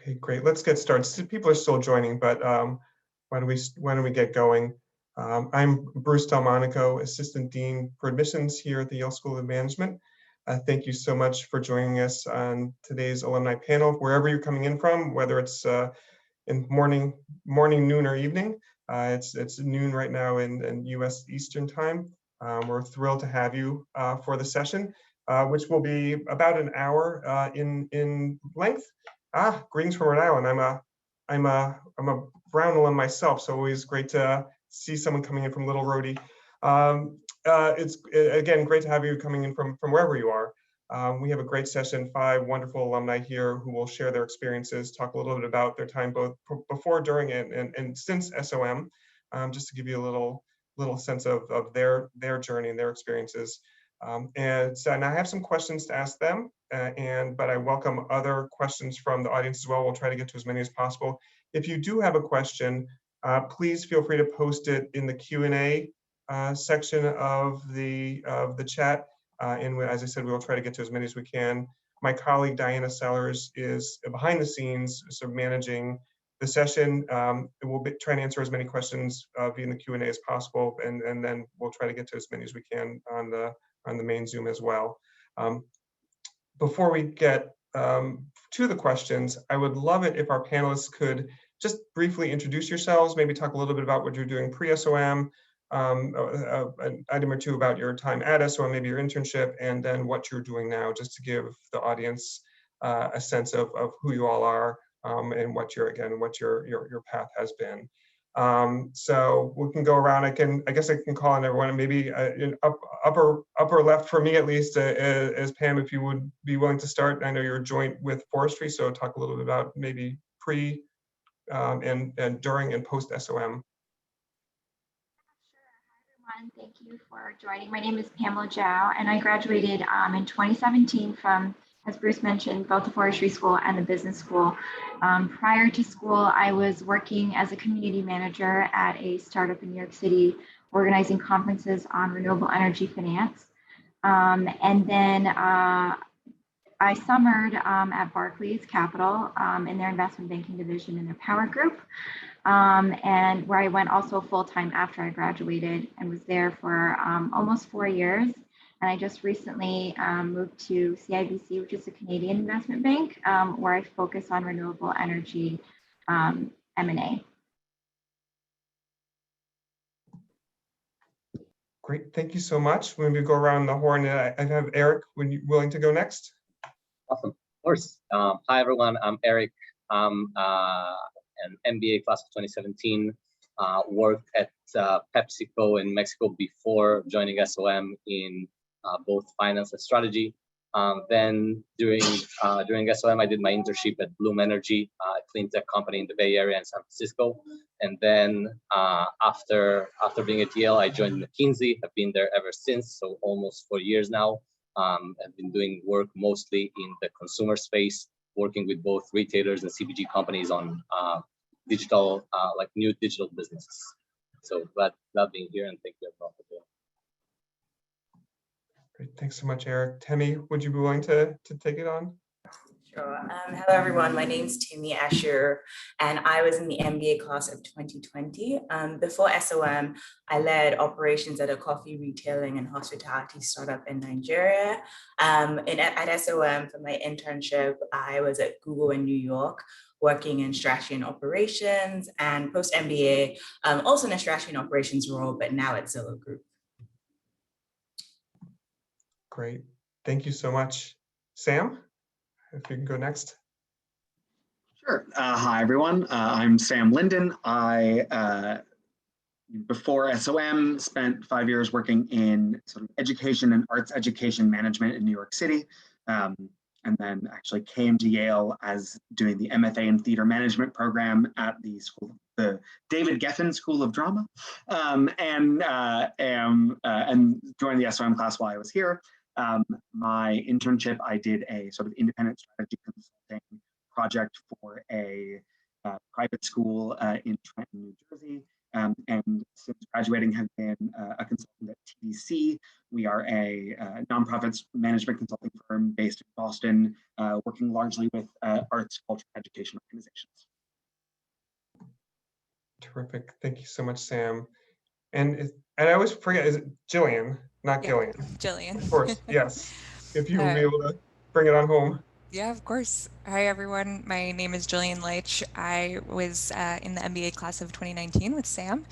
Okay, great. Let's get started. People are still joining, but why don't we get going? I'm Bruce Delmonico, Assistant Dean for Admissions here at the Yale School of Management. Thank you so much for joining us on today's alumni panel, wherever you're coming in from, whether it's in morning, noon, or evening. It's noon right now in U.S. Eastern Time. We're thrilled to have you for the session, which will be about an hour in length. Greetings from Rhode Island. I'm a Brown alum myself, so always great to see someone coming in from Little Rhodey. It's again great to have you coming in from wherever you are. We have a great session, 5 wonderful alumni here who will share their experiences, talk a little bit about their time both before, during, and since SOM, just to give you a little sense of their journey and their experiences. And I have some questions to ask them, but I welcome other questions from the audience as well. We'll try to get to as many as possible. If you do have a question, please feel free to post it in the Q&A section of the chat. And as I said, we will try to get to as many as we can. My colleague Diana Sellers is behind the scenes, sort of managing the session. We'll be trying to answer as many questions via the Q&A as possible, and then we'll try to get to as many as we can on the main Zoom as well. Before we get to the questions, I would love it if our panelists could just briefly introduce yourselves, maybe talk a little bit about what you're doing pre-SOM, an item or two about your time at SOM, maybe your internship, and then what you're doing now, just to give the audience a sense of who you all are and what your path has been. So we can go around. I guess I can call on everyone, and maybe in upper left for me at least, as Pam, if you would be willing to start. I know you're joint with forestry, so talk a little bit about maybe pre and during and post SOM. Thank you for joining. My name is Pamela Zhao, and I graduated in 2017 from, as Bruce mentioned, both the forestry school and the business school. Prior to school, I was working as a community manager at a startup in New York City, organizing conferences on renewable energy finance. And then I summered at Barclays Capital in their investment banking division in their power group. And where I went also full-time after I graduated and was there for almost 4 years. And I just recently moved to CIBC, which is a Canadian investment bank, where I focus on renewable energy M&A. Great, thank you so much. When we go around the horn, I have Eric, when you willing to go next? Awesome, of course. Hi everyone, I'm Eric. I'm an MBA class of 2017, worked at PepsiCo in Mexico before joining SOM in both finance and strategy. Then during SOM, I did my internship at Bloom Energy, a clean tech company in the Bay Area in San Francisco. And then after being at Yale, I joined McKinsey. I've been there ever since, so almost 4 years now. I've been doing work mostly in the consumer space, working with both retailers and CPG companies on digital, like new digital businesses. So glad being here, and thank you everyone for doing. Great, thanks so much, Eric. Temi, would you be willing to take it on? Sure. Hello, everyone. My name's Temi Asher, and I was in the MBA class of 2020. Before SOM, I led operations at a coffee retailing and hospitality startup in Nigeria. At SOM, for my internship, I was at Google in New York, working in strategy and operations, and post-MBA, also in a strategy and operations role, but now at Zillow Group. Great, thank you so much. Sam, if you can go next. Sure. Hi, everyone. I'm Sam Linden. Before SOM, spent 5 years working in sort of education and arts education management in New York City, and then actually came to Yale as doing the MFA in theater management program at the David Geffen School of Drama, and joined the SOM class while I was here. My internship, I did a sort of independent strategy consulting project for a private school in Trenton, New Jersey, and since graduating have been a consultant at TDC. We are a nonprofit management consulting firm based in Boston, working largely with arts, culture, education organizations. Terrific. Thank you so much, Sam. And I always forget, is it Jillian, not Gillian? Jillian. Of course, yes. If you would be Uh, able to bring it on home. Yeah, of course. Hi, everyone. My name is Julian Lych. I was in the MBA class of 2019 with Sam.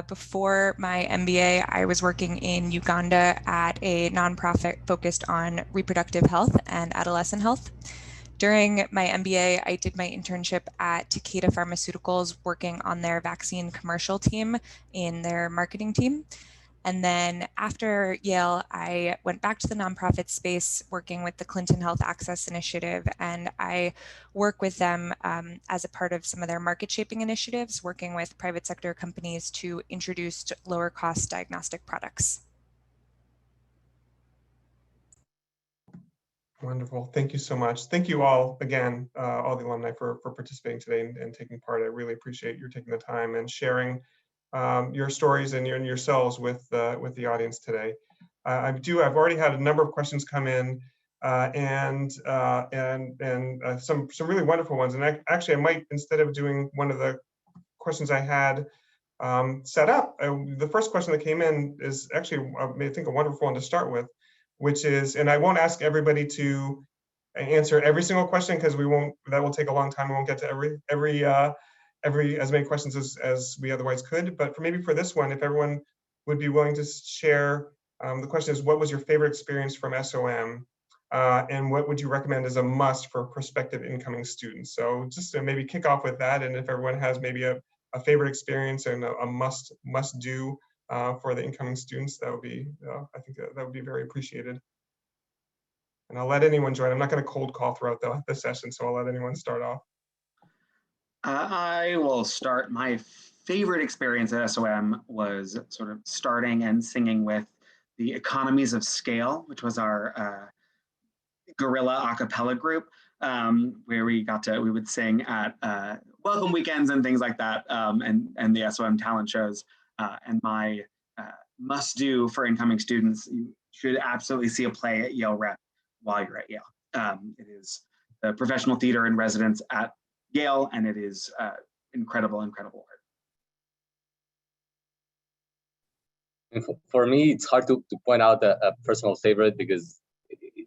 Before my MBA, I was working in Uganda at a nonprofit focused on reproductive health and adolescent health. During my MBA, I did my internship at Takeda Pharmaceuticals, working on their vaccine commercial team in their marketing team. And then after Yale, I went back to the nonprofit space working with the Clinton Health Access Initiative, and I work with them as a part of some of their market shaping initiatives, working with private sector companies to introduce lower cost diagnostic products. Wonderful. Thank you so much. Thank you all again, all the alumni for participating today and taking part. I really appreciate you taking the time and sharing your stories and yourselves with the audience today. I've already had a number of questions come in and some really wonderful ones. And actually I might, instead of doing one of the questions I had set up, the first question that came in is actually, I think, a wonderful one to start with, which is, and I won't ask everybody to answer every single question because that will take a long time. We won't get to every as many questions as we otherwise could. But maybe for this one, if everyone would be willing to share, the question is, what was your favorite experience from SOM? And what would you recommend as a must for prospective incoming students? So just to maybe kick off with that, and if everyone has maybe a favorite experience and a must do for the incoming students, that would be, I think that would be very appreciated. And I'll let anyone join. I'm not going to cold call throughout the session, so I'll let anyone start off. I will start. My favorite experience at SOM was sort of starting and singing with the Economies of Scale, which was our guerrilla a cappella group, where we would sing at welcome weekends and things like that, and the SOM talent shows. And my must do for incoming students, you should absolutely see a play at Yale Rep while you're at Yale. It is the professional theater in residence at Yale, and it is incredible art. And for me, it's hard to point out a personal favorite because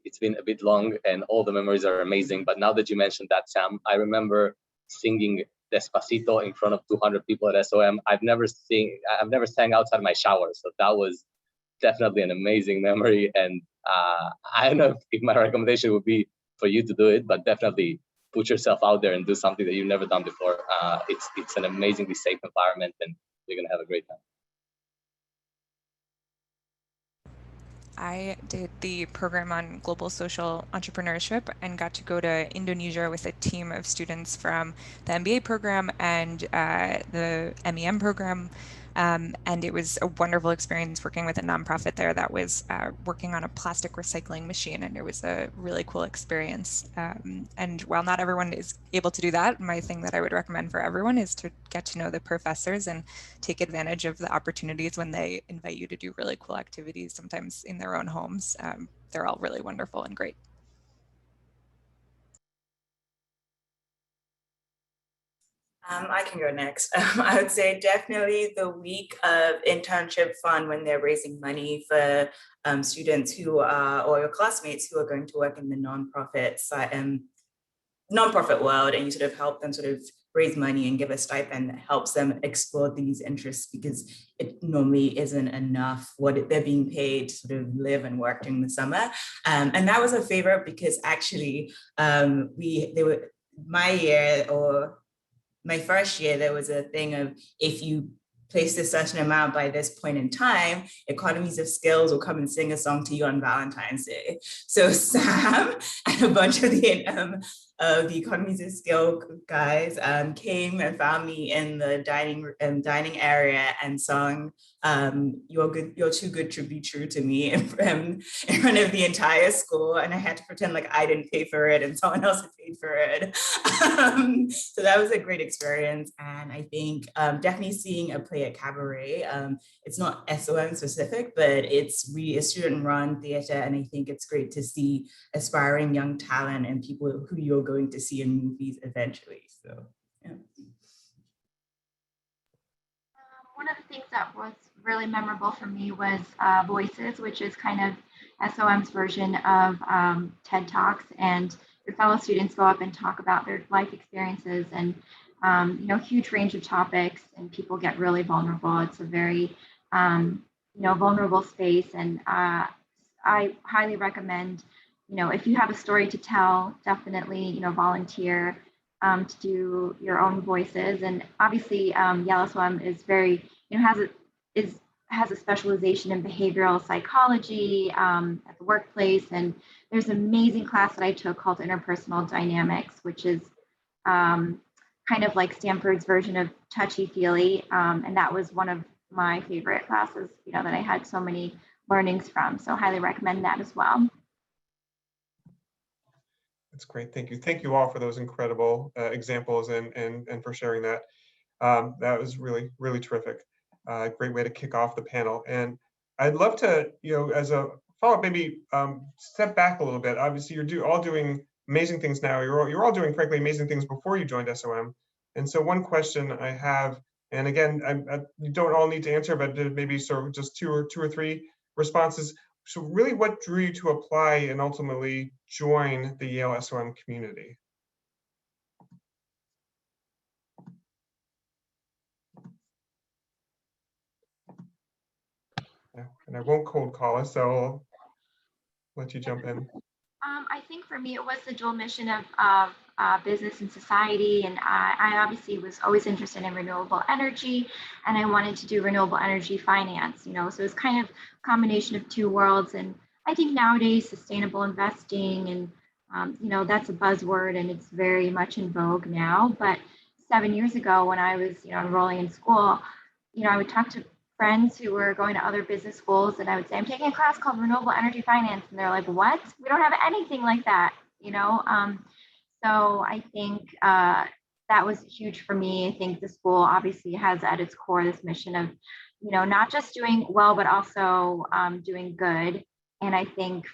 it's been a bit long and all the memories are amazing. But now that you mentioned that, Sam, I remember singing Despacito in front of 200 people at SOM. I've never sang outside my shower, so that was definitely an amazing memory. And I don't know if my recommendation would be for you to do it, but definitely put yourself out there and do something that you've never done before. It's an amazingly safe environment, and you're gonna have a great time. I did the program on global social entrepreneurship and got to go to Indonesia with a team of students from the MBA program and the MEM program. And it was a wonderful experience working with a nonprofit there that was working on a plastic recycling machine, and it was a really cool experience. And while not everyone is able to do that, my thing that I would recommend for everyone is to get to know the professors and take advantage of the opportunities when they invite you to do really cool activities, sometimes in their own homes. They're all really wonderful and great. I can go next. I would say definitely the week of internship fun when they're raising money for students who are, or your classmates who are going to work in the nonprofit world, and you sort of help them sort of raise money and give a stipend that helps them explore these interests, because it normally isn't enough what they're being paid to sort of live and work during the summer. And that was a favorite because actually my first year, there was a thing of, if you placed a certain amount by this point in time, Economies of Scales will come and sing a song to you on Valentine's Day. So Sam and a bunch of the Economies of Scale guys came and found me in the dining area and sung you're too good to be true to me in front of the entire school. And I had to pretend like I didn't pay for it and someone else had paid for it. So that was a great experience. And I think definitely seeing a play at Cabaret, it's not SOM specific, but it's really a student run theater. And I think it's great to see aspiring young talent and people who you're going to see in movies eventually. So, yeah. One of the things that was really memorable for me was Voices, which is kind of SOM's version of TED Talks, and your fellow students go up and talk about their life experiences and huge range of topics, and people get really vulnerable. It's a very vulnerable space, and I highly recommend, if you have a story to tell, definitely volunteer to do your own voices. And obviously Yale SOM is very, has a specialization in behavioral psychology at the workplace. And there's an amazing class that I took called Interpersonal Dynamics, which is kind of like Stanford's version of touchy-feely. And that was one of my favorite classes, that I had so many learnings from. So highly recommend that as well. That's great. Thank you. Thank you all for those incredible examples and for sharing that. That was really, really terrific. Great way to kick off the panel. And I'd love to, as a follow-up, maybe step back a little bit. Obviously, you're all doing amazing things now. You're all doing, frankly, amazing things before you joined SOM. And so one question I have, and again, you don't all need to answer, but maybe sort of just two or three responses. So really, what drew you to apply and ultimately join the Yale SOM community? Yeah, and I won't cold call us, so I'll let you jump in. I think for me, it was the dual mission of business and society. And I obviously was always interested in renewable energy, and I wanted to do renewable energy finance, so it's kind of a combination of two worlds. And I think nowadays sustainable investing and, that's a buzzword and it's very much in vogue now. But 7 years ago when I was, enrolling in school, I would talk to friends who were going to other business schools, and I would say, I'm taking a class called Renewable Energy Finance. And they're like, what? We don't have anything like that, So I think that was huge for me. I think the school obviously has at its core this mission of, not just doing well, but also doing good. And I think,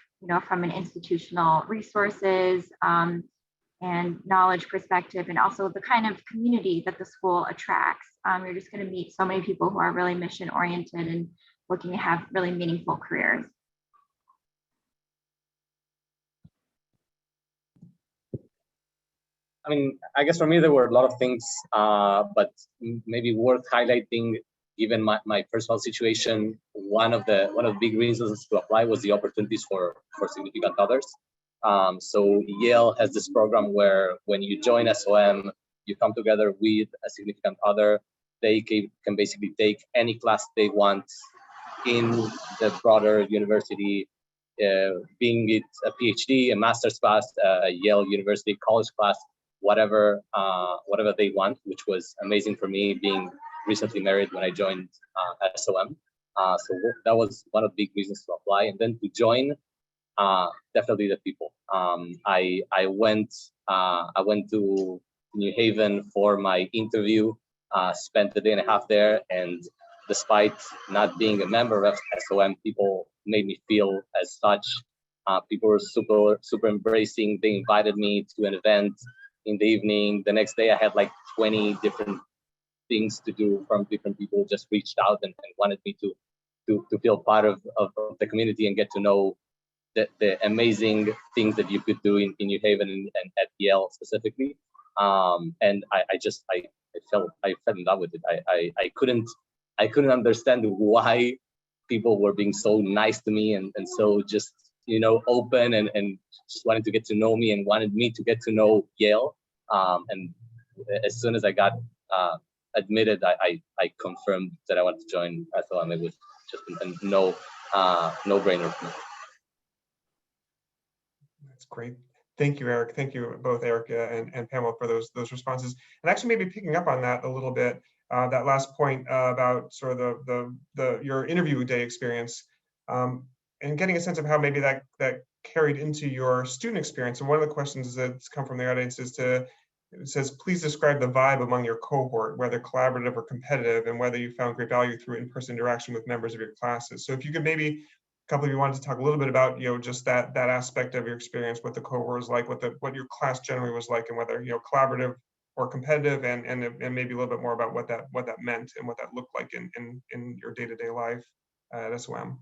from an institutional resources and knowledge perspective, and also the kind of community that the school attracts, you're just going to meet so many people who are really mission oriented and looking to have really meaningful careers. I mean, I guess for me, there were a lot of things, but maybe worth highlighting, given my personal situation. One of the big reasons to apply was the opportunities for significant others. So Yale has this program where when you join SOM, you come together with a significant other. They can basically take any class they want in the broader university, being it a PhD, a master's class, a Yale University college class, whatever they want, which was amazing for me, being recently married when I joined SOM. So that was one of the big reasons to apply. And then to join, definitely the people. I went to New Haven for my interview, spent a day and a half there, and despite not being a member of SOM, people made me feel as such. People were super embracing. They invited me to an event in the evening. The next day I had like 20 different things to do from different people, just reached out and wanted me to feel part of the community and get to know the amazing things that you could do in New Haven and at Yale specifically. And I fell in love with it. I couldn't understand why people were being so nice to me and so just, open and just wanted to get to know me and wanted me to get to know Yale. And as soon as I got admitted, I confirmed that I wanted to join SOM. It was just a no-brainer for me. That's great. Thank you, Eric. Thank you both, Eric and Pamela, for those responses. And actually, maybe picking up on that a little bit, that last point about sort of your interview day experience, and getting a sense of how maybe that carried into your student experience. And one of the questions that's come from the audience it says, please describe the vibe among your cohort, whether collaborative or competitive, and whether you found great value through in-person interaction with members of your classes. So if you could maybe, a couple of you wanted to talk a little bit about, just that aspect of your experience, what the cohort was like, what your class generally was like, and whether, collaborative or competitive, and maybe a little bit more about what that meant and what that looked like in your day-to-day life at SOM.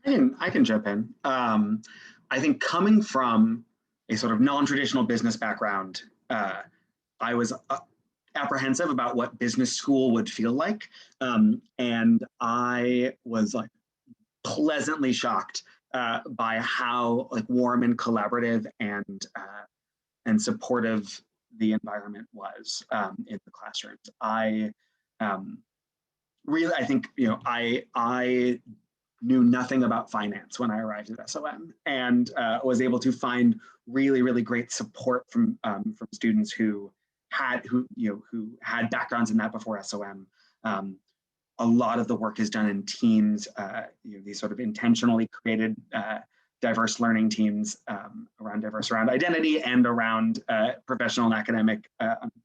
I can jump in. I think coming from a sort of non-traditional business background, I was apprehensive about what business school would feel like. And I was like pleasantly shocked by how like warm and collaborative and supportive the environment was in the classrooms. I think, I knew nothing about finance when I arrived at SOM, and was able to find really, really great support from students who had backgrounds in that before SOM. A lot of the work is done in teams, these sort of intentionally created diverse learning teams around identity and around professional and academic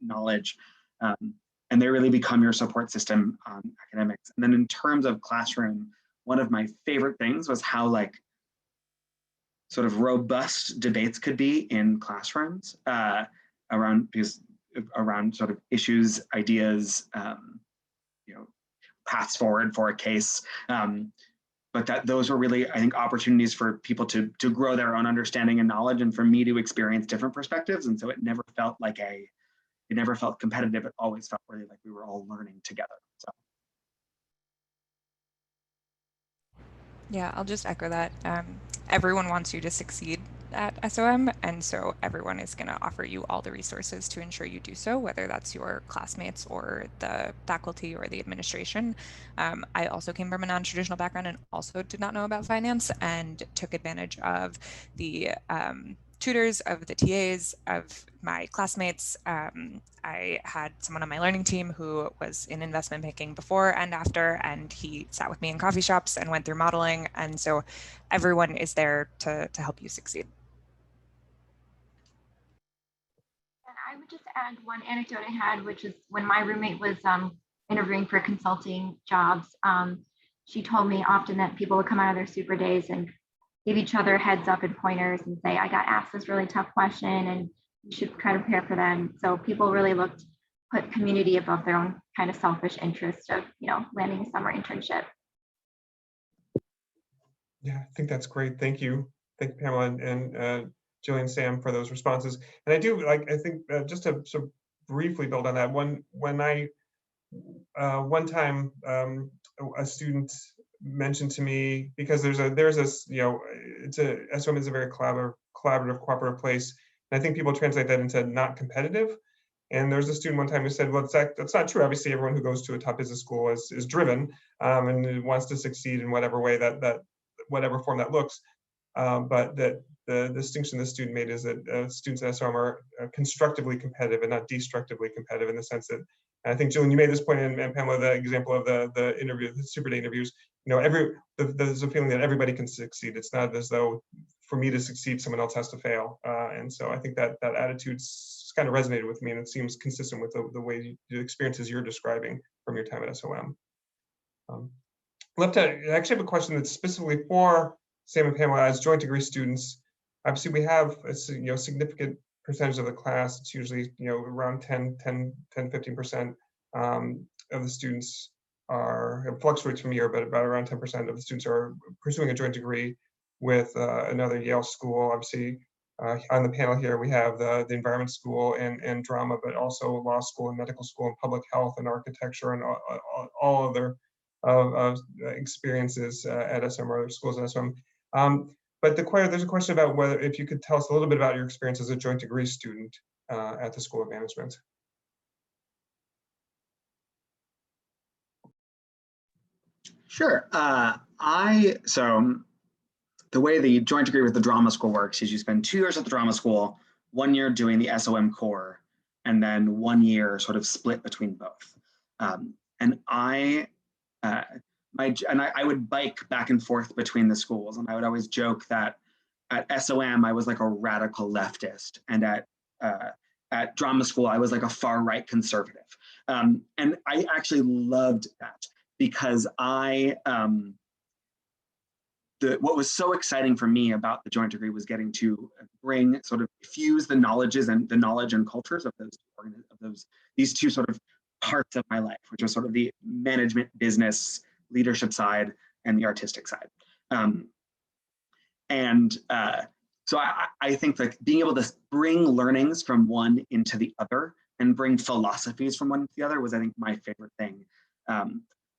knowledge. And they really become your support system on academics. And then in terms of classroom, one of my favorite things was how like sort of robust debates could be in classrooms around sort of issues, ideas, paths forward for a case. But that those were really, I think, opportunities for people to grow their own understanding and knowledge, and for me to experience different perspectives. And so it never felt like it never felt competitive. It always felt really like we were all learning together. So. Yeah, I'll just echo that. Everyone wants you to succeed at SOM, and so everyone is going to offer you all the resources to ensure you do so, whether that's your classmates or the faculty or the administration. I also came from a non-traditional background and also did not know about finance, and took advantage of the tutors, of the TAs, of my classmates. I had someone on my learning team who was in investment banking before and after, and he sat with me in coffee shops and went through modeling. And so everyone is there to help you succeed. And I would just add one anecdote I had, which is when my roommate was interviewing for consulting jobs, she told me often that people would come out of their super days and give each other heads up and pointers and say, I got asked this really tough question and you should kind of prepare for them. So people really put community above their own kind of selfish interest of, landing a summer internship. Yeah, I think that's great. Thank you. Thank you, Pamela and Julian, Sam, for those responses. And I think just to sort of briefly build on that, one time a student mentioned to me, because there's this, SOM is a very collaborative, cooperative place. And I think people translate that into not competitive. And there's a student one time who said, well, that's not true. Obviously, everyone who goes to a top business school is driven and wants to succeed in whatever way that whatever form that looks. But that the distinction the student made is that students at SOM are constructively competitive and not destructively competitive, in the sense that, and I think, Julian, you made this point, and Pamela, the example of the interview, the super day interviews, there's a feeling that everybody can succeed. It's not as though for me to succeed, someone else has to fail. And so I think that attitude's kind of resonated with me, and it seems consistent with the way the experiences you're describing from your time at SOM. I'd love to actually have a question that's specifically for Sam and Pamela as joint degree students. Obviously, we have a significant percentage of the class. It's usually around 10-15% of the students it fluctuates from year, but about around 10% of the students are pursuing a joint degree with another Yale school. Obviously, on the panel here, we have the environment school and drama, but also law school and medical school and public health and architecture and all other experiences at SOM or other schools at SOM. But there's a question about if you could tell us a little bit about your experience as a joint degree student at the School of Management. Sure. the way the joint degree with the drama school works is you spend 2 years at the drama school, 1 year doing the SOM core, and then 1 year sort of split between both. And I would bike back and forth between the schools, and I would always joke that at SOM I was like a radical leftist, and at drama school I was like a far right conservative. And I actually loved that because what was so exciting for me about the joint degree was getting to bring, sort of fuse the knowledge and cultures of these two sort of parts of my life, which are sort of the management, business, leadership side and the artistic side. So I think that being able to bring learnings from one into the other and bring philosophies from one to the other was, I think, my favorite thing.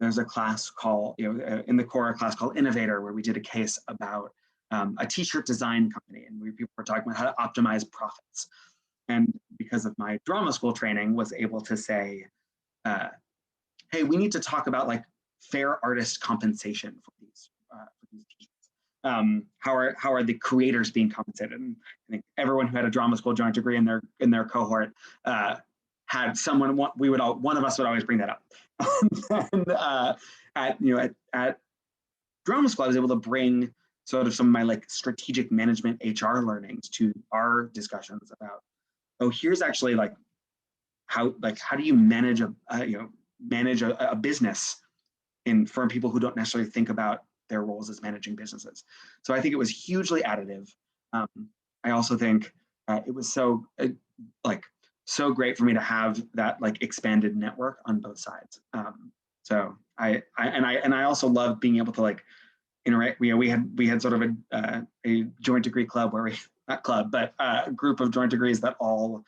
There's a class called, in the core class called Innovator, where we did a case about a t-shirt design company, and people were talking about how to optimize profits. And because of my drama school training, was able to say, hey, we need to talk about like fair artist compensation for these t-shirts. How are the creators being compensated? And I think everyone who had a drama school joint degree in their cohort had someone. One of us would always bring that up. And at drama school, I was able to bring sort of some of my like strategic management HR learnings to our discussions about, oh, here's actually like how do you manage a business for people who don't necessarily think about their roles as managing businesses. So I think it was hugely additive. I also think it was so great for me to have that like expanded network on both sides. So I also love being able to like interact. We had sort of a joint degree club where but a group of joint degrees that all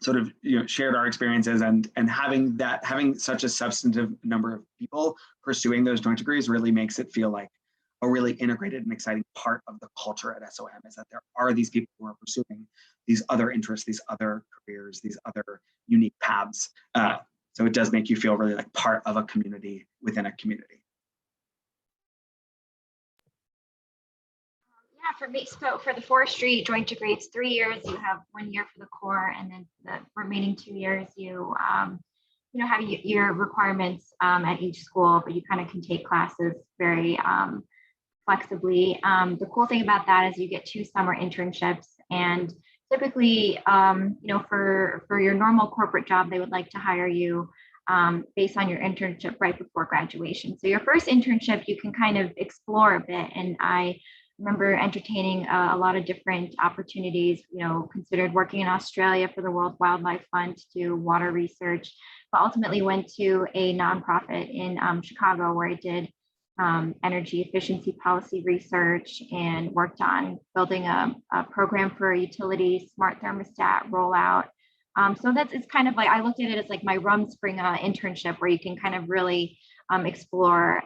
sort of shared our experiences, and having such a substantive number of people pursuing those joint degrees really makes it feel like a really integrated and exciting part of the culture at SOM, is that there are these people who are pursuing these other interests, these other careers, these other unique paths. So it does make you feel really like part of a community within a community. Yeah, for me, so for the forestry joint degree, it's 3 years. You have 1 year for the core, and then the remaining 2 years you have your requirements at each school, but you kind of can take classes very flexibly. The cool thing about that is you get 2 summer internships, and typically, for your normal corporate job, they would like to hire you based on your internship right before graduation. So your first internship, you can kind of explore a bit, and I remember entertaining a lot of different opportunities, considered working in Australia for the World Wildlife Fund to do water research, but ultimately went to a nonprofit in Chicago where I did energy efficiency policy research and worked on building a program for a utility smart thermostat rollout. So it's kind of like, I looked at it as like my Rumspringa internship, where you can kind of really explore.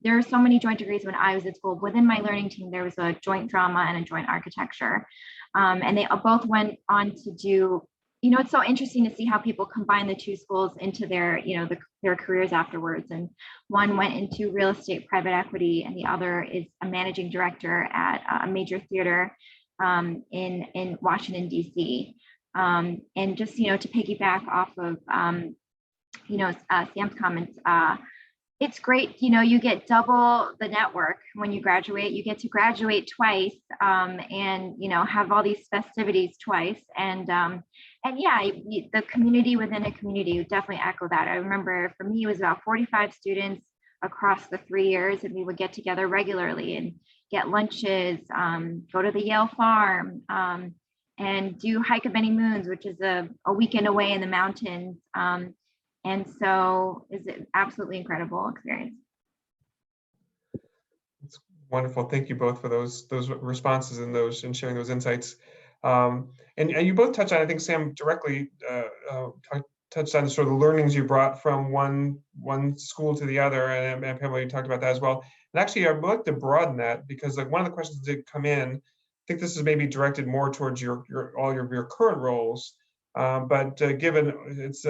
There are so many joint degrees when I was at school. Within my learning team, there was a joint drama and a joint architecture. And they both went on to do, it's so interesting to see how people combine the 2 schools into their, their careers afterwards. And one went into real estate private equity, and the other is a managing director at a major theater in Washington, D.C. And just, to piggyback off of, Sam's comments, it's great, you get double the network when you graduate. You get to graduate twice, and have all these festivities twice. And yeah, the community within a community would definitely echo that. I remember for me, it was about 45 students across the 3 years, and we would get together regularly and get lunches, go to the Yale farm, and do Hike of Many Moons, which is a weekend away in the mountains. And so it's an absolutely incredible experience. It's wonderful. Thank you both for those responses and sharing those insights. And you both touched on, I think Sam directly touched on sort of the learnings you brought from one school to the other, and Pamela, you talked about that as well. And actually, I'd like to broaden that, because like one of the questions that did come in, I think this is maybe directed more towards all your current roles, but given it's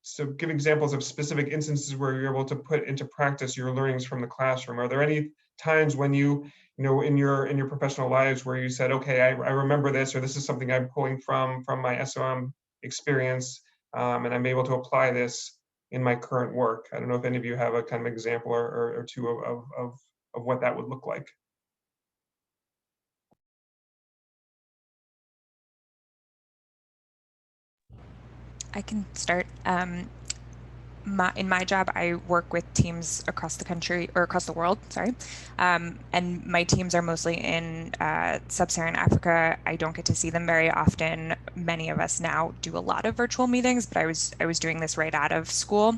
so give examples of specific instances where you're able to put into practice your learnings from the classroom. Are there any times when you know, in your professional lives where you said, okay, I remember this, or this is something I'm pulling from my SOM experience, and I'm able to apply this in my current work? I don't know if any of you have a kind of example or two of what that would look like. I can start. In my job, I work with teams across the country, or across the world, sorry. And my teams are mostly in sub-Saharan Africa. I don't get to see them very often. Many of us now do a lot of virtual meetings, but I was doing this right out of school.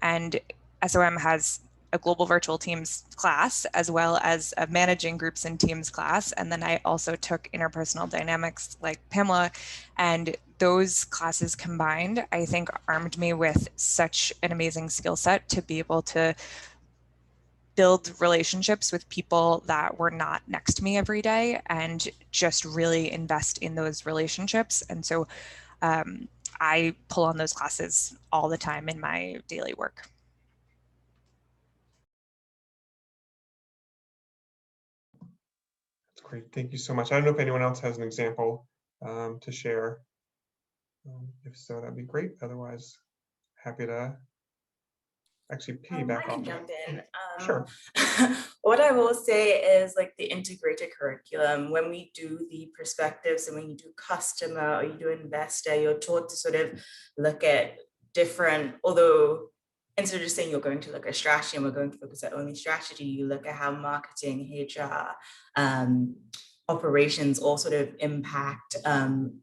And SOM has a global virtual teams class, as well as a managing groups and teams class. And then I also took interpersonal dynamics like Pamela, and those classes combined, I think, armed me with such an amazing skill set to be able to build relationships with people that were not next to me every day and just really invest in those relationships. And so I pull on those classes all the time in my daily work. That's great. Thank you so much. I don't know if anyone else has an example to share. If so, that'd be great. Otherwise, happy to actually piggyback I off can jump in. Sure. What I will say is like the integrated curriculum, when we do the perspectives and when you do customer or you do investor, you're taught to sort of look at different, although instead of just saying you're going to look at strategy and we're going to focus on only strategy, you look at how marketing, HR, operations all sort of impact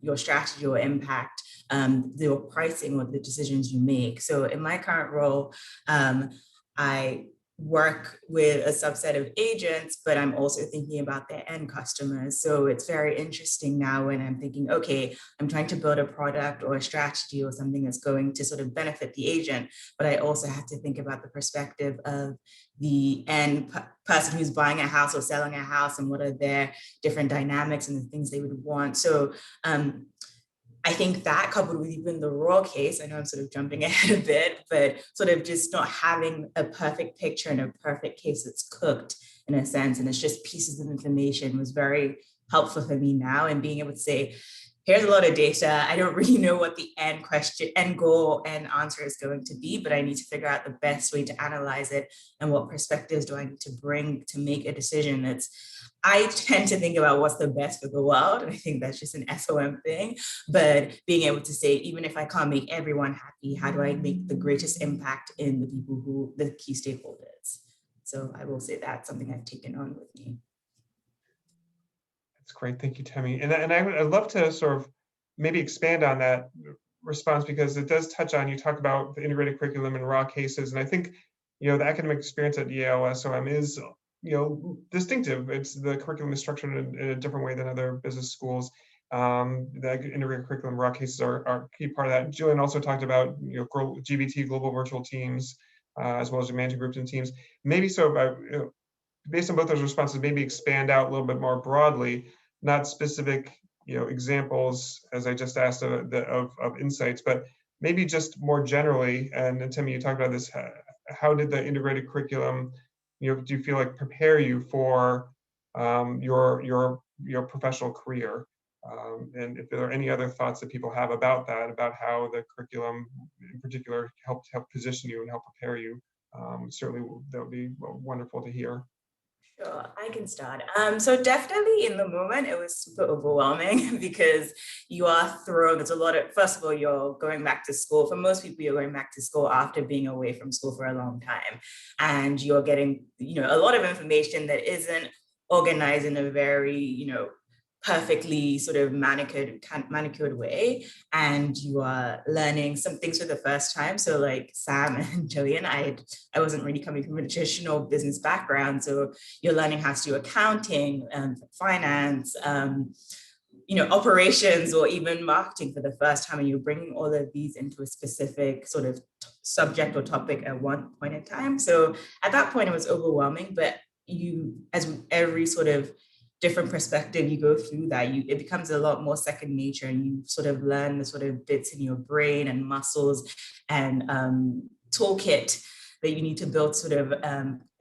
your strategy or impact your pricing or the decisions you make. So in my current role, I work with a subset of agents, but I'm also thinking about their end customers. So it's very interesting now when I'm thinking, okay, I'm trying to build a product or a strategy or something that's going to sort of benefit the agent, but I also have to think about the perspective of the end person who's buying a house or selling a house and what are their different dynamics and the things they would want. So I think that coupled with even the raw case, I know I'm sort of jumping ahead a bit, but sort of just not having a perfect picture and a perfect case that's cooked in a sense, and it's just pieces of information was very helpful for me now, and being able to say, here's a lot of data. I don't really know what the end question, end goal, end answer is going to be, but I need to figure out the best way to analyze it and what perspectives do I need to bring to make a decision. I tend to think about what's the best for the world, and I think that's just an SOM thing, but being able to say, even if I can't make everyone happy, how do I make the greatest impact in the people who, the key stakeholders? So I will say that's something I've taken on with me. That's great. Thank you, Temi. And I'd love to sort of maybe expand on that response, because it does touch on, you talk about the integrated curriculum and raw cases. And I think, you know, the academic experience at Yale SOM is, you know, distinctive. It's the curriculum is structured in a different way than other business schools. The integrated curriculum raw cases are a key part of that. Julian also talked about, you know, GVT, global virtual teams, as well as managing groups and teams. Maybe so, you know, based on both those responses, maybe expand out a little bit more broadly, not specific, you know, examples, as I just asked of insights, but maybe just more generally. And Temi, you talked about this. How did the integrated curriculum, you know, do you feel like prepare you for your professional career? And if there are any other thoughts that people have about that, about how the curriculum in particular helped position you and help prepare you, certainly that would be wonderful to hear. Sure, I can start. So definitely in the moment, it was super overwhelming because you are thrown, there's a lot of, first of all, you're going back to school. For most people, you're going back to school after being away from school for a long time. And you're getting, you know, a lot of information that isn't organized in a very, you know, perfectly sort of manicured way, and you are learning some things for the first time. So like Sam and Julian, I wasn't really coming from a traditional business background, so you're learning how to do accounting and finance, you know, operations, or even marketing for the first time, and you're bringing all of these into a specific sort of subject or topic at one point in time. So at that point, it was overwhelming, but you, as every sort of different perspective you go through that, it becomes a lot more second nature, and you sort of learn the sort of bits in your brain and muscles and toolkit that you need to build sort of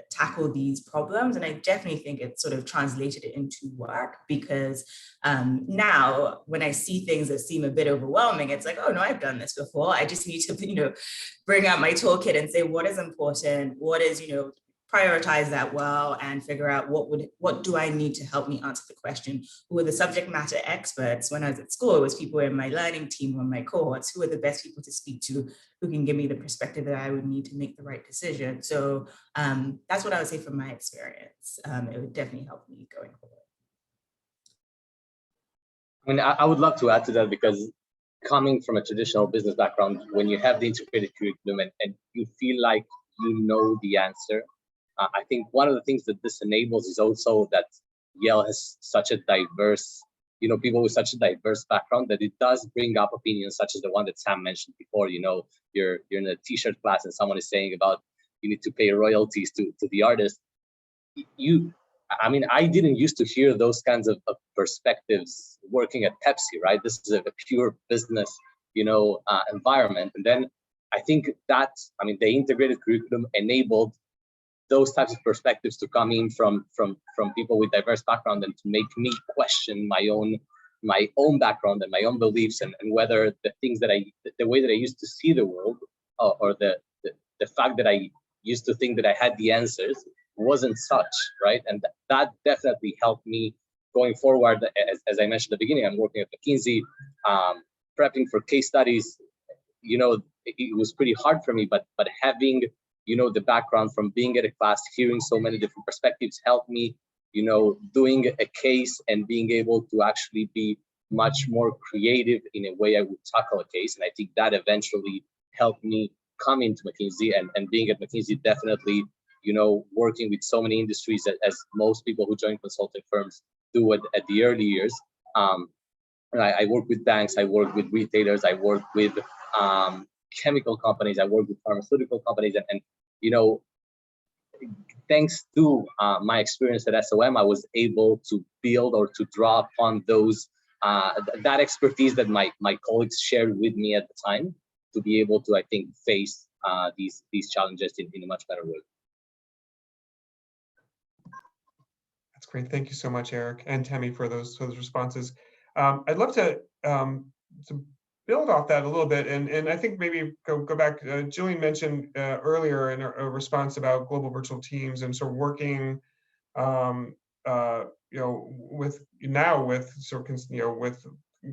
tackle these problems. And I definitely think it sort of translated it into work, because now when I see things that seem a bit overwhelming, it's like, oh no, I've done this before. I just need to, bring out my toolkit and say, what is important? What is, prioritize that well, and figure out what do I need to help me answer the question? Who are the subject matter experts? When I was at school, it was people in my learning team or my cohorts. Who are the best people to speak to, who can give me the perspective that I would need to make the right decision? So that's what I would say from my experience. It would definitely help me going forward. I mean, I would love to add to that, because coming from a traditional business background, when you have the integrated curriculum and you feel like you know the answer, I think one of the things that this enables is also that Yale has such a diverse, people with such a diverse background, that it does bring up opinions such as the one that Sam mentioned before. You're in a t-shirt class and someone is saying about you need to pay royalties to the artist. I didn't used to hear those kinds of perspectives working at Pepsi, right? This is a pure business, environment. And then I think that, the integrated curriculum enabled those types of perspectives to come in from people with diverse background, and to make me question my own background and my own beliefs, and whether the way that I used to see the world, or the fact that I used to think that I had the answers wasn't such, right? And that definitely helped me going forward. As I mentioned at the beginning, I'm working at McKinsey, prepping for case studies. It was pretty hard for me, but having the background from being at a class, hearing so many different perspectives helped me, doing a case and being able to actually be much more creative in a way I would tackle a case. And I think that eventually helped me come into McKinsey, and being at McKinsey definitely, working with so many industries as most people who join consulting firms do at the early years. I work with banks, I work with retailers, I work with chemical companies, I work with pharmaceutical companies, and thanks to my experience at SOM, I was able to build or to draw upon those that expertise that my colleagues shared with me at the time, to be able to, I think, face these challenges in a much better way. That's great. Thank you so much, Eric and Temi, for those responses. I'd love to build off that a little bit, and I think maybe go back. Julian mentioned earlier in a response about global virtual teams, and sort of working, with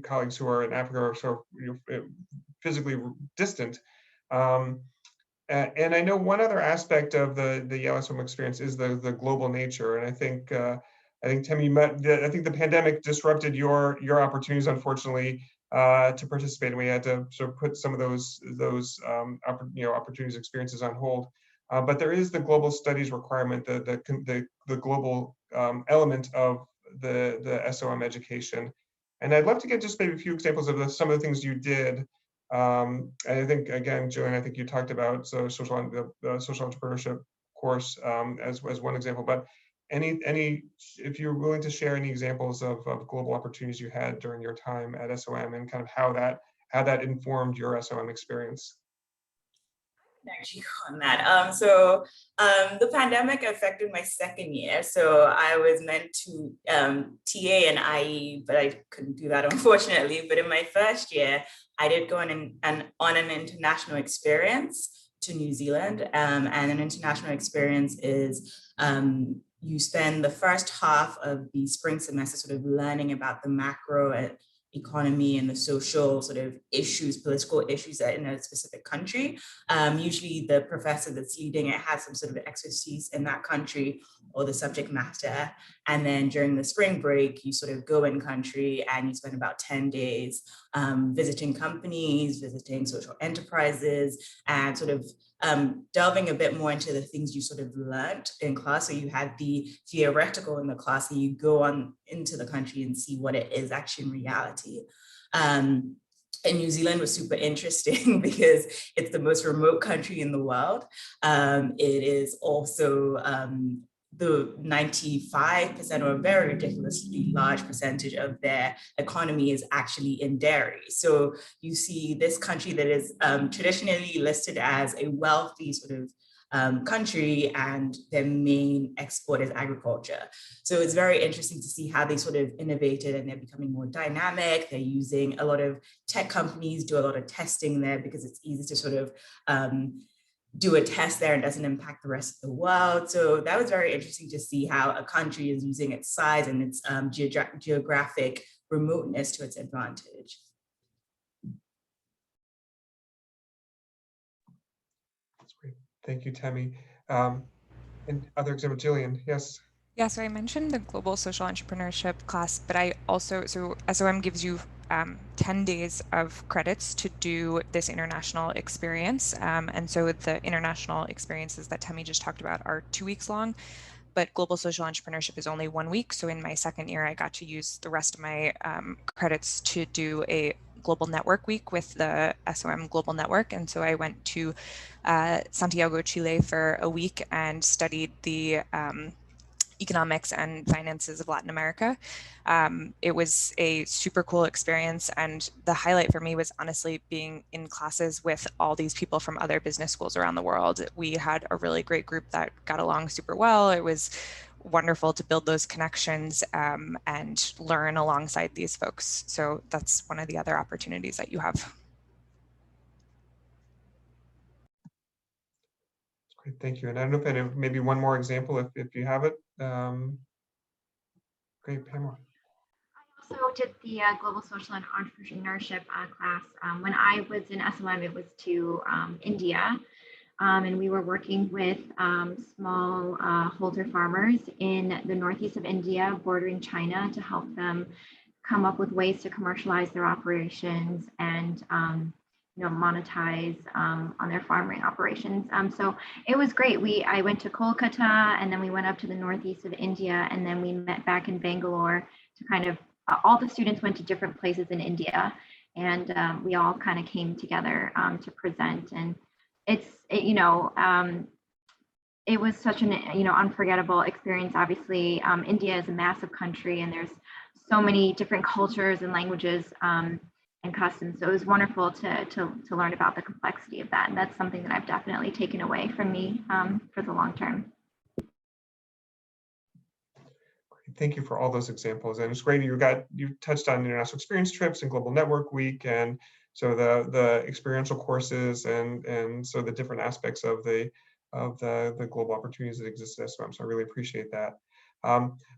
colleagues who are in Africa or sort of physically distant. And I know one other aspect of the Yale SOM experience is the global nature, and I think Temi, I think the pandemic disrupted your opportunities, unfortunately, to participate, and we had to sort of put some of those opportunities, experiences on hold. But there is the global studies requirement, the global element of the SOM education, and I'd love to get just maybe a few examples of some of the things you did. I think, again, Julian, I think you talked about the social entrepreneurship course as one example, but if you're willing to share any examples of global opportunities you had during your time at SOM, and kind of how that informed your SOM experience. Actually on that. So the pandemic affected my second year. So I was meant to TA and IE, but I couldn't do that, unfortunately. But in my first year, I did go on an international experience to New Zealand. And an international experience is you spend the first half of the spring semester sort of learning about the macro economy and the social sort of issues, political issues in a specific country. Usually the professor that's leading it has some sort of expertise in that country or the subject matter. And then during the spring break, you sort of go in country and you spend about 10 days visiting companies, visiting social enterprises, and sort of delving a bit more into the things you sort of learned in class. So you had the theoretical in the class, and you go on into the country and see what it is actually in reality. And New Zealand was super interesting because it's the most remote country in the world. It is also the 95% or a very ridiculously large percentage of their economy is actually in dairy. So you see this country that is traditionally listed as a wealthy sort of country, and their main export is agriculture. So it's very interesting to see how they sort of innovated, and they're becoming more dynamic. They're using a lot of tech companies, do a lot of testing there because it's easy to sort of do a test there and doesn't impact the rest of the world. So that was very interesting to see how a country is using its size and its geographic remoteness to its advantage. That's great. Thank you, Temi. And other example, Jillian, yes. Yeah, so I mentioned the Global Social Entrepreneurship class, but I also, so SOM gives you 10 days of credits to do this international experience. And so the international experiences that Temi just talked about are 2 weeks long, but Global Social Entrepreneurship is only 1 week. So in my second year, I got to use the rest of my credits to do a Global Network Week with the SOM Global Network. And so I went to Santiago, Chile for a week and studied the economics and finances of Latin America. It was a super cool experience, and the highlight for me was honestly being in classes with all these people from other business schools around the world. We had a really great group that got along super well. It was wonderful to build those connections and learn alongside these folks. So that's one of the other opportunities that you have. Great, thank you. And I don't know if I have maybe one more example if you have it. Great, Pamela. I also did the Global Social and Entrepreneurship class. When I was in SOM, it was to India, and we were working with small holder farmers in the northeast of India, bordering China, to help them come up with ways to commercialize their operations and monetize on their farming operations. So it was great. I went to Kolkata, and then we went up to the northeast of India, and then we met back in Bangalore to kind of, all the students went to different places in India, and we all kind of came together to present. And it was such an unforgettable experience. Obviously, India is a massive country, and there's so many different cultures and languages and customs. So it was wonderful to learn about the complexity of that. And that's something that I've definitely taken away from me for the long term. Thank you for all those examples. And it's great you touched on international experience trips and Global Network Week, and so the experiential courses and so the different aspects of the global opportunities that exist at SOM. So I really appreciate that.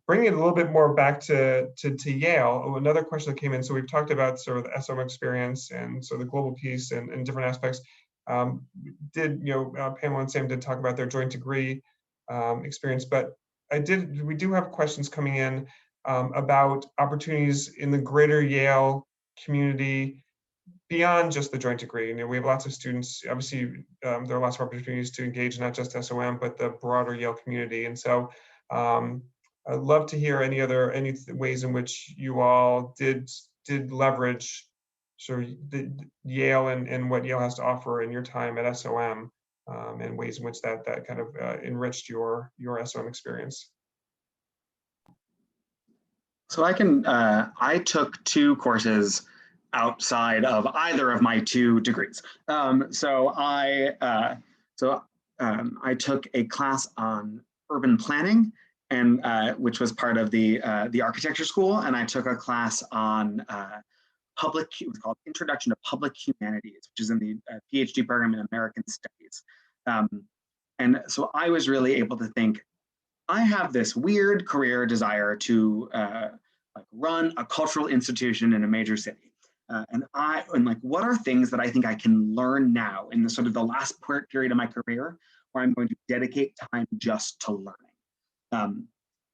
Bringing it a little bit more back to Yale, another question that came in. So we've talked about sort of the SOM experience and so the global piece and different aspects. Pamela and Sam did talk about their joint degree experience, but we do have questions coming in about opportunities in the greater Yale community beyond just the joint degree. We have lots of students, obviously there are lots of opportunities to engage not just SOM, but the broader Yale community. And so I'd love to hear any ways in which you all did leverage sort of the Yale and what Yale has to offer in your time at SOM, and ways in which that kind of enriched your SOM experience. So I took 2 courses outside of either of my 2 degrees. So I took a class on urban planning, and which was part of the architecture school, and I took a class on it was called Introduction to Public Humanities, which is in the PhD program in American Studies. And so I was really able to think, I have this weird career desire to run a cultural institution in a major city. And what are things that I think I can learn now in the sort of the last period of my career where I'm going to dedicate time just to learning.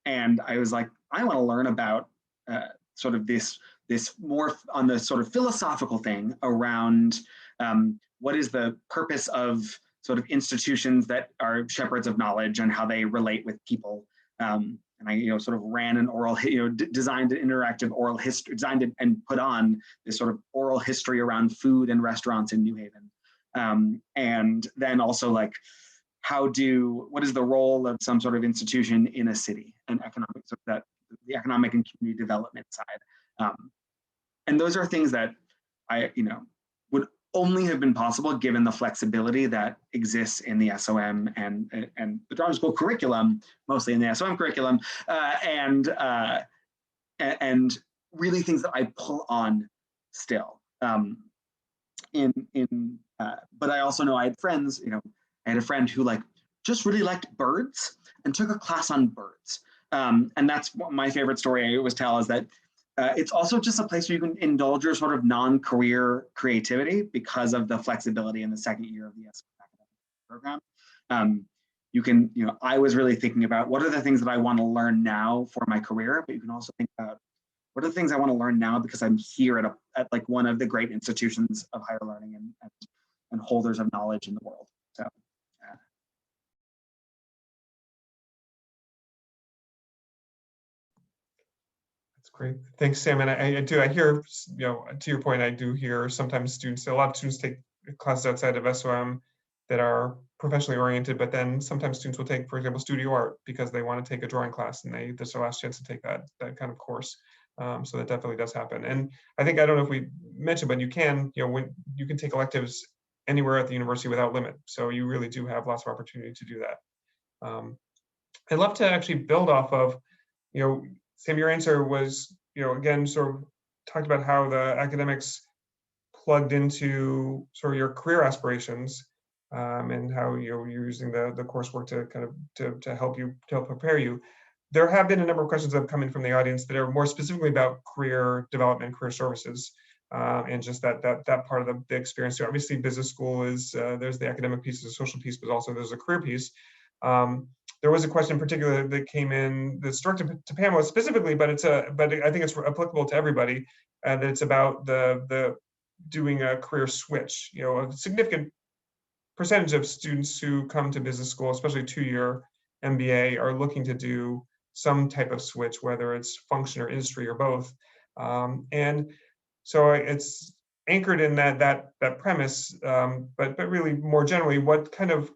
And I was like, I want to learn about sort of this more on the sort of philosophical thing around what is the purpose of sort of institutions that are shepherds of knowledge and how they relate with people. And I, sort of ran an oral, designed an interactive oral history, designed and put on this sort of oral history around food and restaurants in New Haven. And then also what is the role of some sort of institution in a city and economic, so that the economic and community development side. And those are things that would only have been possible given the flexibility that exists in the SOM and the drama school curriculum, mostly in the SOM curriculum, and really things that I pull on still. But I also know I had friends, I had a friend who just really liked birds and took a class on birds. And that's what my favorite story I always tell, is that it's also just a place where you can indulge your sort of non-career creativity because of the flexibility in the second year of the SOM academic program. I was really thinking about what are the things that I want to learn now for my career, but you can also think about what are the things I want to learn now because I'm here at one of the great institutions of higher learning and holders of knowledge in the world. So. Great, thanks, Sam. And I hear, to your point, I do hear sometimes a lot of students take classes outside of SOM that are professionally oriented, but then sometimes students will take, for example, studio art because they want to take a drawing class and this is their last chance to take that kind of course. So that definitely does happen. And I don't know if we mentioned, but you can take electives anywhere at the university without limit. So you really do have lots of opportunity to do that. I'd love to actually build off of, Sam, your answer was, again, sort of talked about how the academics plugged into sort of your career aspirations, and how you're using the coursework to kind of to help prepare you. There have been a number of questions that have come in from the audience that are more specifically about career development, career services, and just that part of the experience. So obviously, business school is there's the academic piece, the social piece, but also there's a career piece. There was a question in particular that came in that's directed to Pamela specifically, but I think it's applicable to everybody, that it's about the doing a career switch. A significant percentage of students who come to business school, especially 2-year MBA, are looking to do some type of switch, whether it's function or industry or both. And so it's anchored in that premise, but really more generally, what kind of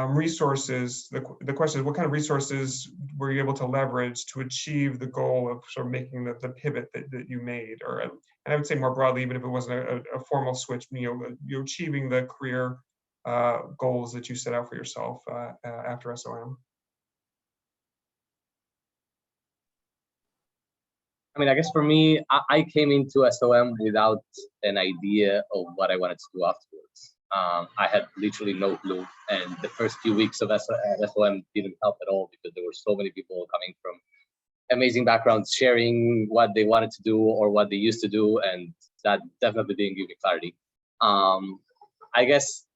resources, the question is, what kind of resources were you able to leverage to achieve the goal of sort of making the pivot that you made? And I would say more broadly, even if it wasn't a formal switch, you're achieving the career goals that you set out for yourself after SOM. I guess for me, I came into SOM without an idea of what I wanted to do afterwards. I had literally no clue, and the first few weeks of SOM didn't help at all because there were so many people coming from amazing backgrounds sharing what they wanted to do or what they used to do, and that definitely didn't give me clarity. I guess,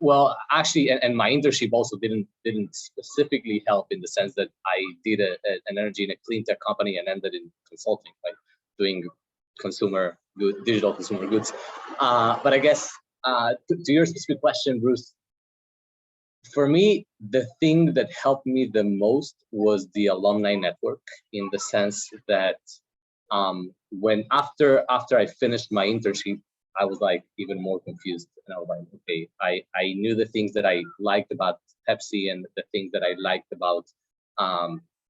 well, actually, and my internship also didn't specifically help in the sense that I did an energy in a clean tech company and ended in consulting, like doing digital consumer goods. But I guess to your specific question, Bruce, for me, the thing that helped me the most was the alumni network, in the sense that when after I finished my internship, I was like even more confused, and I was like, okay, I knew the things that I liked about Pepsi and the things that I liked about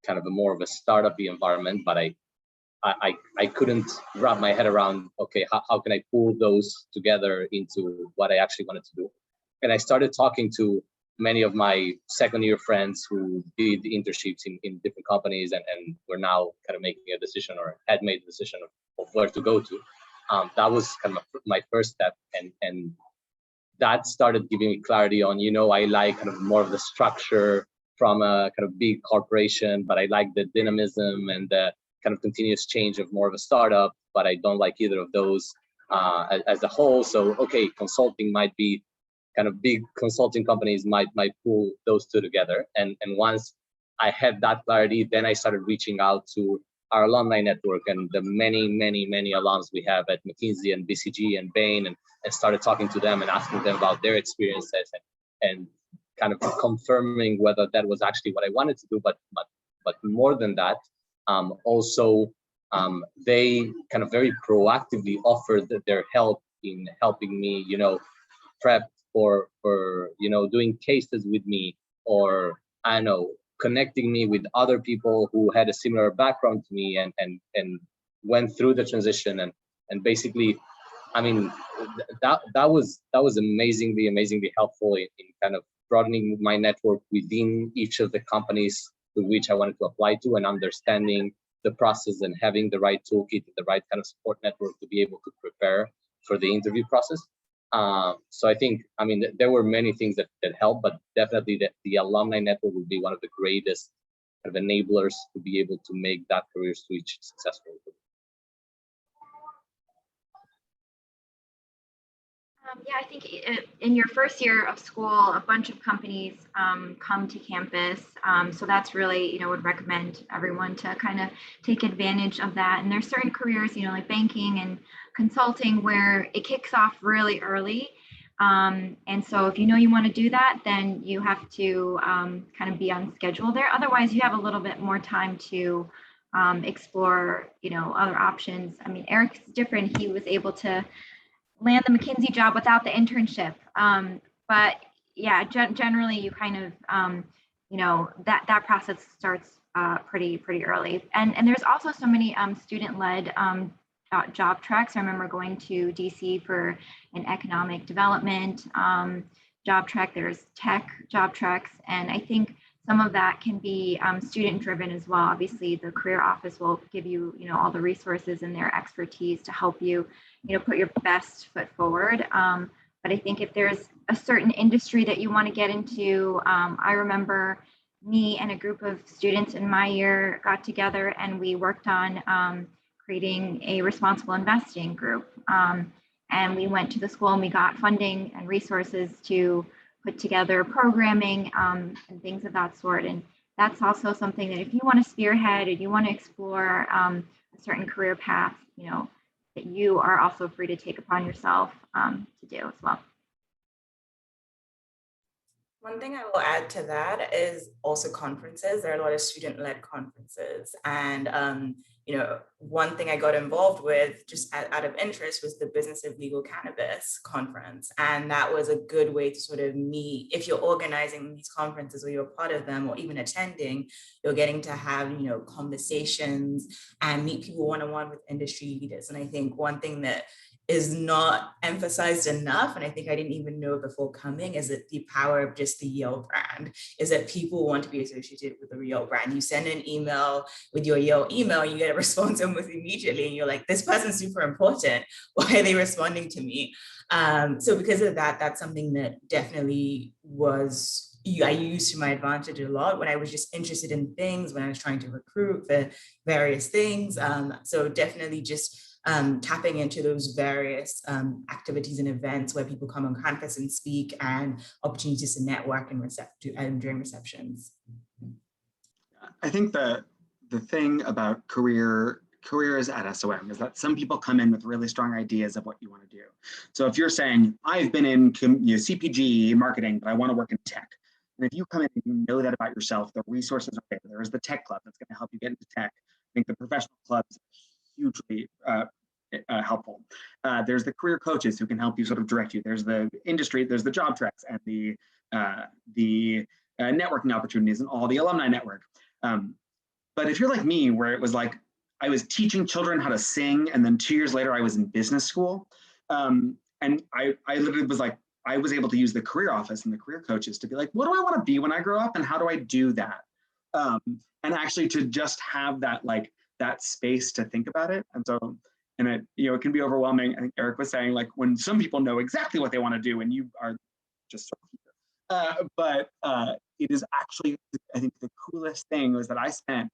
kind of more of a startup-y environment, but I couldn't wrap my head around, okay, how can I pull those together into what I actually wanted to do? And I started talking to many of my second-year friends who did internships in different companies and were now kind of making a decision or had made the decision of where to go to. That was kind of my first step, and that started giving me clarity on, I like kind of more of the structure from a kind of big corporation, but I like the dynamism and the kind of continuous change of more of a startup, but I don't like either of those as a whole. So, okay, consulting might be kind of big consulting companies might pull those two together. And once I had that clarity, then I started reaching out to our alumni network and the many alums we have at McKinsey and BCG and Bain, and started talking to them and asking them about their experiences and kind of confirming whether that was actually what I wanted to do. But more than that, also they kind of very proactively offered their help in helping me, prep for doing cases with me, or I don't know, connecting me with other people who had a similar background to me and went through the transition and basically, I mean, that was amazingly helpful in kind of broadening my network within each of the companies to which I wanted to apply to, and understanding the process and having the right toolkit and the right kind of support network to be able to prepare for the interview process. So I think, I mean, there were many things that helped, but definitely the alumni network would be one of the greatest kind of enablers to be able to make that career switch successful. Yeah, I think in your first year of school, a bunch of companies come to campus. So that's really, would recommend everyone to kind of take advantage of that. And there's certain careers, like banking and consulting, where it kicks off really early. And so if you want to do that, then you have to kind of be on schedule there. Otherwise, you have a little bit more time to explore, other options. I mean, Eric's different. He was able to land the McKinsey job without the internship. But yeah, generally you kind of, that process starts pretty early. And there's also so many student-led job tracks. I remember going to DC for an economic development job track. There's tech job tracks. And I think some of that can be student-driven as well. Obviously, the career office will give you, all the resources and their expertise to help you, put your best foot forward. But I think if there's a certain industry that you want to get into, I remember me and a group of students in my year got together and we worked on creating a responsible investing group. And we went to the school and we got funding and resources to put together programming and things of that sort. And that's also something that if you want to spearhead and you want to explore a certain career path, that you are also free to take upon yourself to do as well. One thing I will add to that is also conferences. There are a lot of student-led conferences. And, one thing I got involved with just out of interest was the Business of Legal Cannabis conference. And that was a good way to sort of meet, if you're organizing these conferences or you're part of them or even attending, you're getting to have, conversations and meet people one-on-one with industry leaders. And I think one thing that is not emphasized enough, and I think I didn't even know before coming, is that the power of just the Yale brand is that people want to be associated with the Yale brand. You send an email with your Yale email, you get a response almost immediately, and you're like, this person's super important. Why are they responding to me? So because of that, that's something that definitely I used to my advantage a lot when I was just interested in things, when I was trying to recruit for various things. So definitely just tapping into those various activities and events where people come on campus and speak, and opportunities to network and during receptions. I think the thing about careers at SOM is that some people come in with really strong ideas of what you want to do. So if you're saying, I've been in CPG marketing, but I want to work in tech. And if you come in and you know that about yourself, the resources are there. There's the tech club that's going to help you get into tech. I think the professional clubs hugely helpful. There's the career coaches who can help you sort of direct you. There's the industry, there's the job tracks and the networking opportunities and all the alumni network. But if you're like me, where it was like, I was teaching children how to sing, and then 2 years later I was in business school. And I literally was like, I was able to use the career office and the career coaches to be like, what do I want to be when I grow up, and how do I do that? And actually to just have that, like, that space to think about it. And so, and it can be overwhelming. I think Eric was saying, like, when some people know exactly what they want to do and you are just sort of but it is actually, I think the coolest thing was that I spent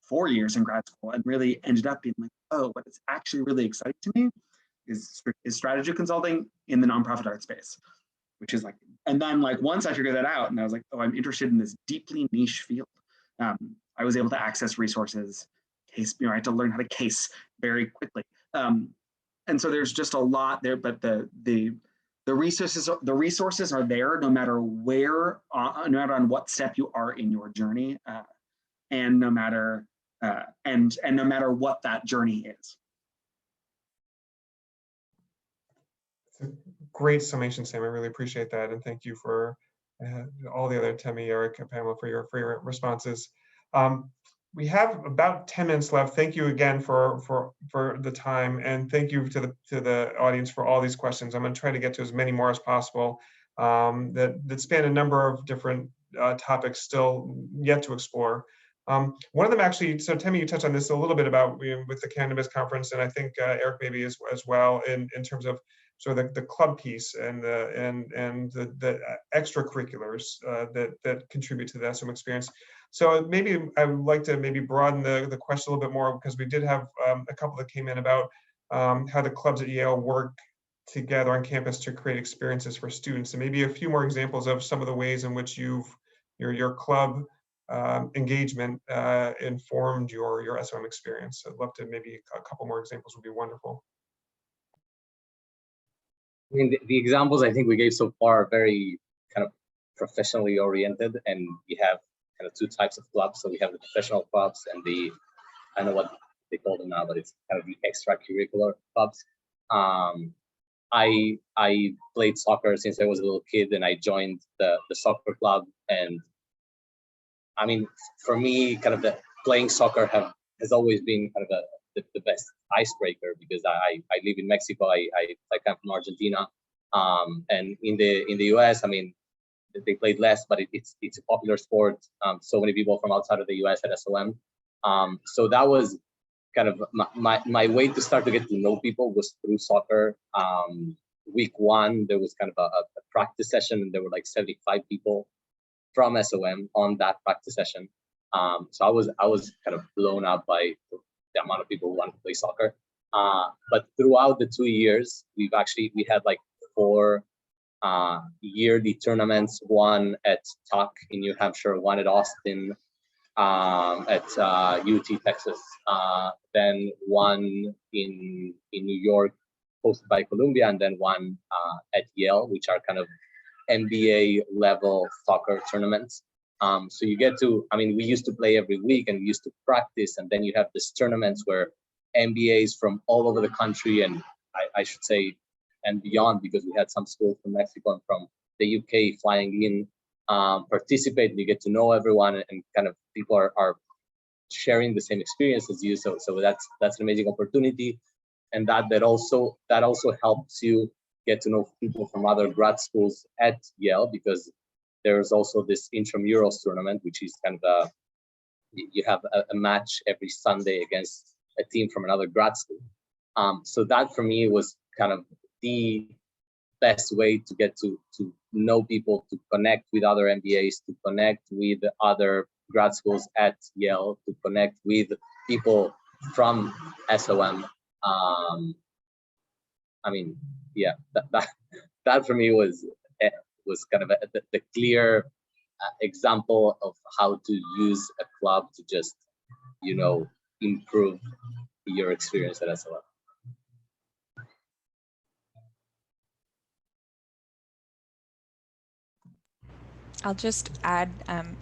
4 years in grad school and really ended up being like, oh, what is actually really exciting to me is strategy consulting in the nonprofit art space, which is like, and then like once I figured that out and I was like, oh, I'm interested in this deeply niche field. I was able to access resources, I had to learn how to case very quickly. And so there's just a lot there, but the resources are there no matter where, no matter on what step you are in your journey, and no matter and no matter what that journey is. It's a great summation, Sam. I really appreciate that, and thank you for all the other Temi, Eric, and Pamela for your responses. We have about 10 minutes left. Thank you again for the time, and thank you to the audience for all these questions. I'm going to try to get to as many more as possible that span a number of different topics still yet to explore. One of them actually, so Temi, you touched on this a little bit about with the cannabis conference, and I think Eric maybe as well in terms of sort of the club piece and the extracurriculars that contribute to the SOM experience. So maybe I would like to maybe broaden the question a little bit more, because we did have a couple that came in about how the clubs at Yale work together on campus to create experiences for students, and maybe a few more examples of some of the ways in which your club engagement informed your SOM experience. I'd love to maybe a couple more examples would be wonderful. I mean, the examples I think we gave so far are very kind of professionally oriented, and we have kind of two types of clubs. So we have the professional clubs and the, I don't know what they call them now, but it's kind of the extracurricular clubs. I played soccer since I was a little kid, and I joined the soccer club. And I mean, for me, kind of the playing soccer has always been kind of the best icebreaker, because I live in Mexico. I come from Argentina, and in the US, I mean, they played less, but it's a popular sport. So many people from outside of the US at SOM. So that was kind of my way to start to get to know people was through soccer. Week one, there was kind of a practice session, and there were like 75 people from SOM on that practice session. So I was kind of blown up by the amount of people who want to play soccer. But throughout the 2 years, we had like 4 yearly tournaments, one at Tuck in New Hampshire, one at Austin, at UT Texas, then one in New York hosted by Columbia, and then one at Yale, which are kind of NBA level soccer tournaments. So you get to, I mean, we used to play every week, and we used to practice, and then you have these tournaments where NBAs from all over the country, and I should say, and beyond, because we had some schools from Mexico and from the UK flying in, participate, and you get to know everyone, and kind of people are sharing the same experience as you. So that's an amazing opportunity, and that also helps you get to know people from other grad schools at Yale, because there's also this intramurals tournament, which is kind of you have a match every Sunday against a team from another grad school. So that for me was kind of the best way to get to know people, to connect with other MBAs, to connect with other grad schools at Yale, to connect with people from SOM. I mean, yeah, that for me was kind of the clear example of how to use a club to just, you know, improve your experience at SOM. I'll just add,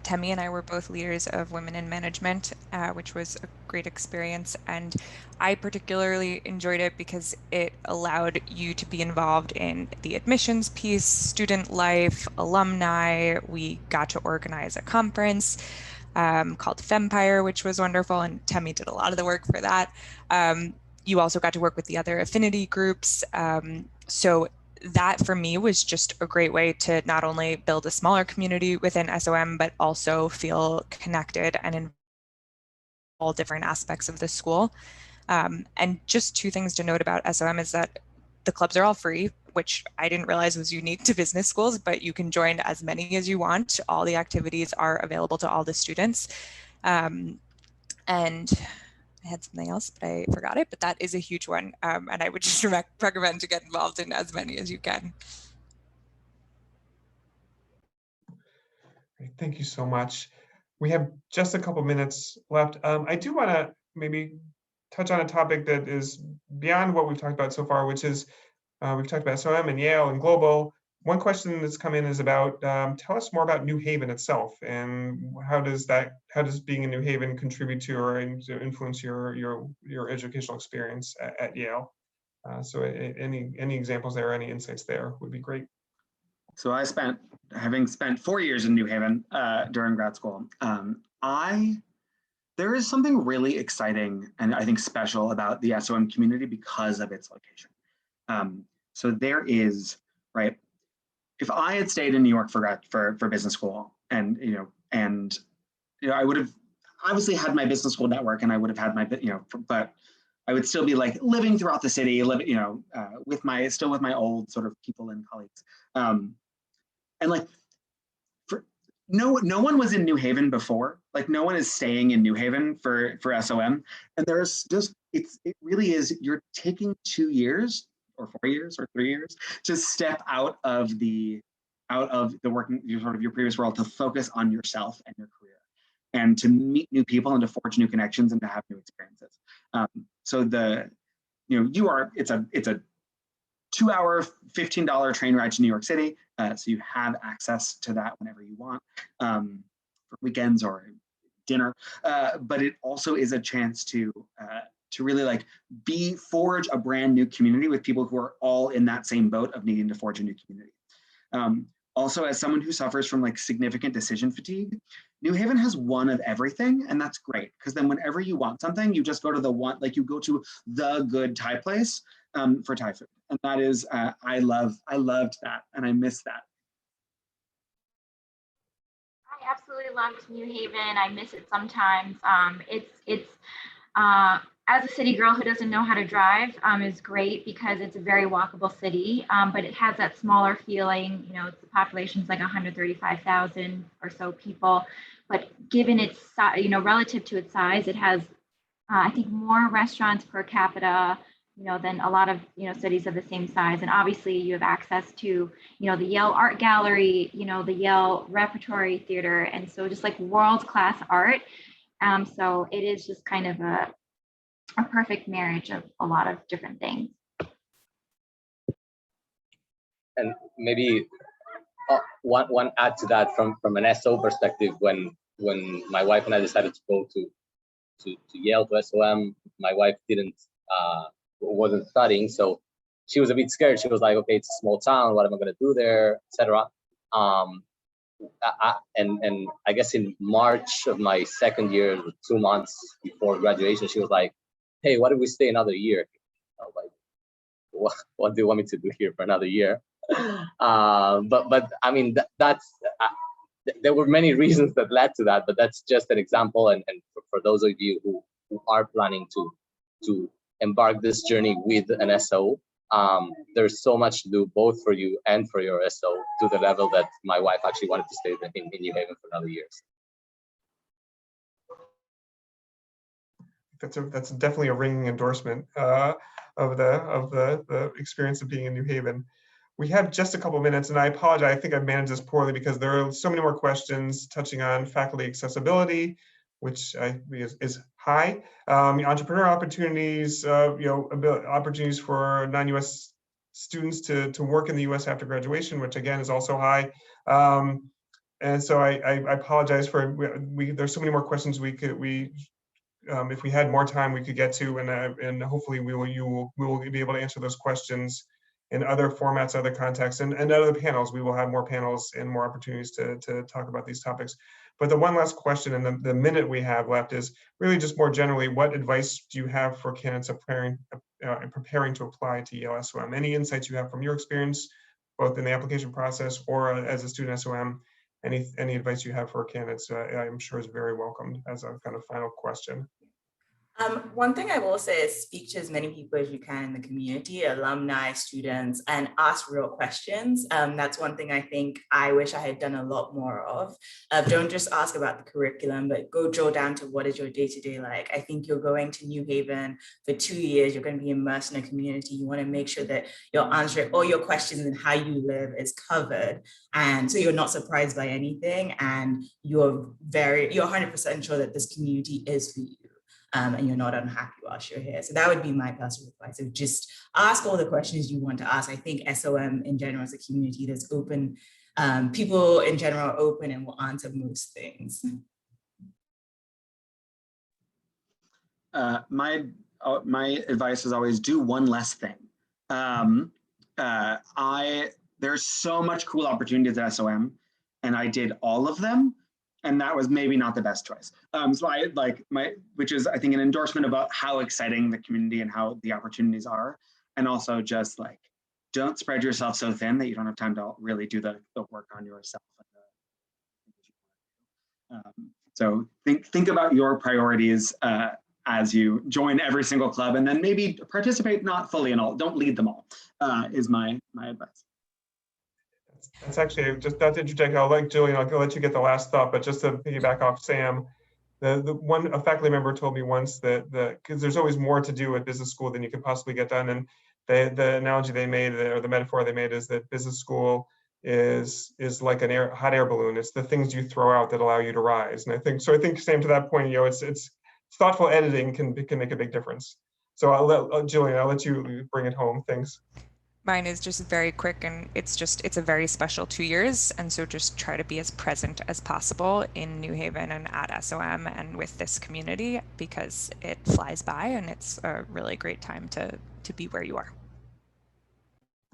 Temi and I were both leaders of Women in Management, which was a great experience. And I particularly enjoyed it because it allowed you to be involved in the admissions piece, student life, alumni. We got to organize a conference called Fempire, which was wonderful. And Temi did a lot of the work for that. You also got to work with the other affinity groups. So that for me was just a great way to not only build a smaller community within SOM, but also feel connected and in all different aspects of the school. And just 2 things to note about SOM is that the clubs are all free, which I didn't realize was unique to business schools, but you can join as many as you want. All the activities are available to all the students. And I had something else, but I forgot it, but that is a huge one. And I would just recommend to get involved in as many as you can. Great. Thank you so much. We have just a couple minutes left. I do want to maybe touch on a topic that is beyond what we've talked about so far, which is we've talked about SOM and Yale and global. One question that's come in is about, tell us more about New Haven itself, and how does being in New Haven contribute to or influence your educational experience at Yale? So any examples there, any insights there would be great. So having spent 4 years in New Haven during grad school, there is something really exciting and I think special about the SOM community because of its location. So there is, right, if I had stayed in New York for business school and I would have obviously had my business school network and I would have had my, but I would still be like living throughout the city, with my old sort of people and colleagues. And like, no one was in New Haven before. Like, no one is staying in New Haven for SOM. And there's just, it really is, you're taking 2 years or 4 years or 3 years to step out of the working, your previous world, to focus on yourself and your career and to meet new people and to forge new connections and to have new experiences. So it's a 2-hour, $15 train ride to New York City. So you have access to that whenever you want, for weekends or dinner. But it also is a chance to really forge a brand new community with people who are all in that same boat of needing to forge a new community. Also, as someone who suffers from significant decision fatigue, New Haven has one of everything, and that's great, because then whenever you want something, you just go to you go to the good Thai place for Thai food. And that is, I loved that, and I miss that. I absolutely loved New Haven. I miss it sometimes. As a city girl who doesn't know how to drive, is great because it's a very walkable city, but it has that smaller feeling. The population's like 135,000 or so people, but given its relative to its size, it has, I think, more restaurants per capita, than a lot of cities of the same size. And obviously, you have access to the Yale Art Gallery, the Yale Repertory Theater, and so just world-class art. So it is just kind of a perfect marriage of a lot of different things. And maybe one add to that from an SO perspective, when my wife and I decided to go to Yale, to SOM, my wife wasn't studying, so she was a bit scared. She was like, okay, it's a small town, what am I going to do there, etc. And I guess in March of my second year, 2 months before graduation, she was like, hey, why don't we stay another year? I was like, what do you want me to do here for another year? But I mean, there were many reasons that led to that, but that's just an example. And for those of you who are planning to embark this journey with an SO, there's so much to do both for you and for your SO, to the level that my wife actually wanted to stay in New Haven for another year. That's definitely a ringing endorsement of the experience of being in New Haven. We have just a couple minutes, and I apologize. I think I've managed this poorly because there are so many more questions touching on faculty accessibility, which is high. Entrepreneur opportunities, opportunities for non-US students to work in the US after graduation, which again is also high. And so I apologize for there's so many more questions if we had more time we could get to, and hopefully we will be able to answer those questions in other formats, other contexts, and other panels. We will have more panels and more opportunities to talk about these topics. But the one last question in the minute we have left is really just more generally, what advice do you have for candidates preparing to apply to Yale SOM? Any insights you have from your experience, both in the application process or as a student SOM? Any advice you have for candidates, I'm sure is very welcomed as a kind of final question. One thing I will say is speak to as many people as you can in the community, alumni, students, and ask real questions. That's one thing I think I wish I had done a lot more of. Don't just ask about the curriculum, but go drill down to what is your day-to-day like. I think you're going to New Haven for 2 years, you're going to be immersed in a community. You want to make sure that you're answering all your questions and how you live is covered. And so you're not surprised by anything, and you're 100% sure that this community is for you. And you're not unhappy whilst you're here. So that would be my personal advice. So just ask all the questions you want to ask. I think SOM in general is a community that's open. People in general are open and will answer most things. My advice is always do one less thing. There's so much cool opportunities at SOM, and I did all of them, and that was maybe not the best choice. So I which is I think an endorsement about how exciting the community and how the opportunities are, and also just like don't spread yourself so thin that you don't have time to really do the work on yourself. So think about your priorities as you join every single club, and then maybe participate not fully in all. Don't lead them all. Is my advice. That's actually just not to interject. I'll let Julian. I'll let you get the last thought, but just to piggyback off Sam, a faculty member told me once that because there's always more to do at business school than you can possibly get done, and the analogy they made or the metaphor they made is that business school is like a hot air balloon. It's the things you throw out that allow you to rise. And I think Sam, to that point, it's thoughtful editing can make a big difference. So Julian, I'll let you bring it home. Thanks. Mine is just very quick, and it's a very special 2 years. And so just try to be as present as possible in New Haven and at SOM and with this community, because it flies by and it's a really great time to be where you are.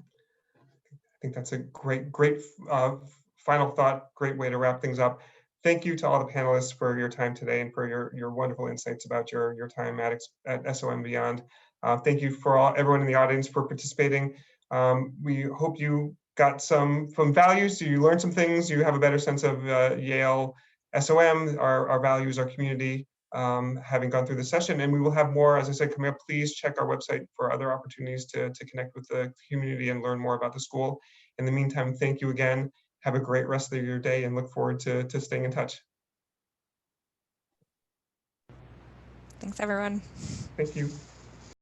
I think that's a great final thought, great way to wrap things up. Thank you to all the panelists for your time today and for your wonderful insights about your time at SOM and beyond. Thank you for everyone in the audience for participating. We hope you got some values, you learned some things, you have a better sense of Yale SOM, our values, our community, having gone through the session. And we will have more, as I said, coming up. Please check our website for other opportunities to connect with the community and learn more about the school. In the meantime, thank you again. Have a great rest of your day and look forward to staying in touch. Thanks, everyone. Thank you.